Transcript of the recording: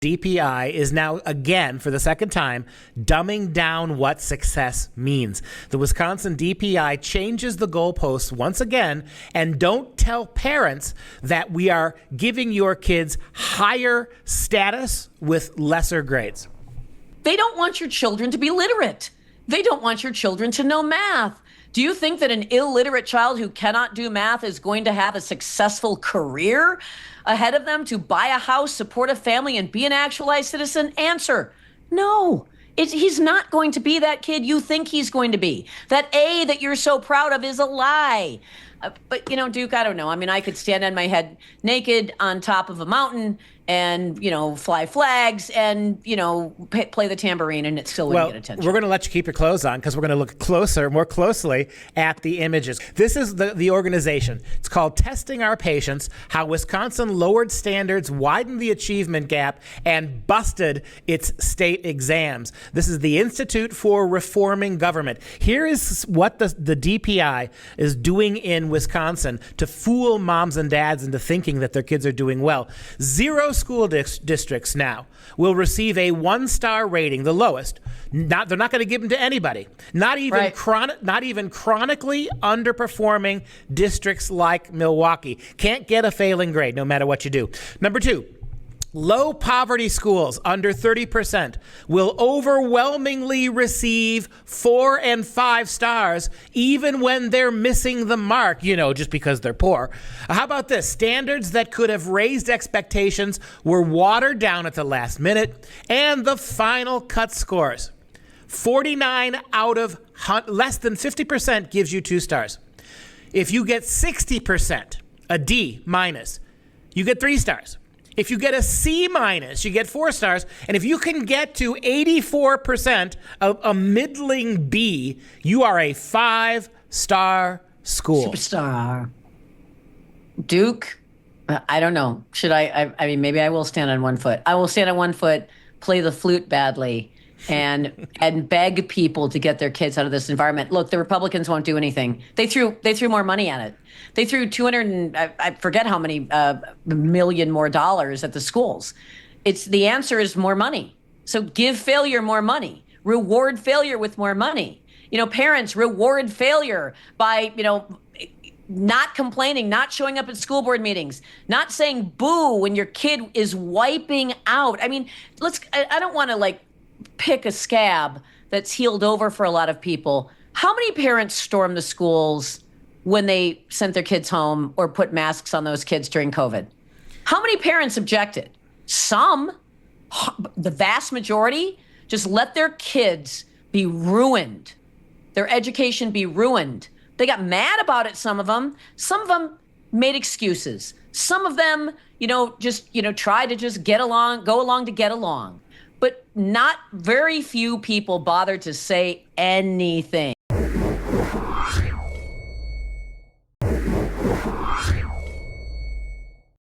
DPI is now, again, for the second time, dumbing down what success means. The Wisconsin DPI changes the goalposts once again, and don't tell parents that we are giving your kids higher status with lesser grades. They don't want your children to be literate. They don't want your children to know math. Do you think that an illiterate child who cannot do math is going to have a successful career ahead of them to buy a house, support a family, and be an actualized citizen? Answer, no. He's not going to be that kid you think he's going to be. That A that you're so proud of is a lie. But, Duke, I don't know. I mean, I could stand on my head naked on top of a mountain and, fly flags and, play the tambourine, and it still wouldn't get attention. We're going to let you keep your clothes on because we're going to look more closely at the images. This is the organization. It's called Testing Our Patients, How Wisconsin Lowered Standards, Widened the Achievement Gap, and Busted Its State Exams. This is the Institute for Reforming Government. Here is what the DPI is doing in Wisconsin to fool moms and dads into thinking that their kids are doing well. 0 school districts now will receive a 1-star rating, the lowest. They're not going to give them to anybody. Not even chronically underperforming districts like Milwaukee. Can't get a failing grade no matter what you do. Number 2. Low poverty schools under 30% will overwhelmingly receive 4 and 5 stars, even when they're missing the mark, just because they're poor. How about this? Standards that could have raised expectations were watered down at the last minute, and the final cut scores. 49 out of less than 50% gives you 2 stars. If you get 60%, a D minus, you get 3 stars. If you get a C minus, you get 4 stars. And if you can get to 84% of a middling B, you are a 5-star school. Superstar. Duke, I don't know. Should I mean, maybe I will stand on one foot. I will stand on one foot, play the flute badly, and beg people to get their kids out of this environment. Look, the Republicans won't do anything. They threw more money at it. They threw I forget how many million more dollars at the schools. The answer is more money. So give failure more money. Reward failure with more money. Parents reward failure by, not complaining, not showing up at school board meetings, not saying boo when your kid is wiping out. I mean, I don't want to pick a scab that's healed over for a lot of people. How many parents stormed the schools when they sent their kids home or put masks on those kids during COVID? How many parents objected? Some. The vast majority just let their kids be ruined, their education be ruined. They got mad about it, some of them. Some of them made excuses. Some of them, tried to just go along to get along. But not very few people bothered to say anything.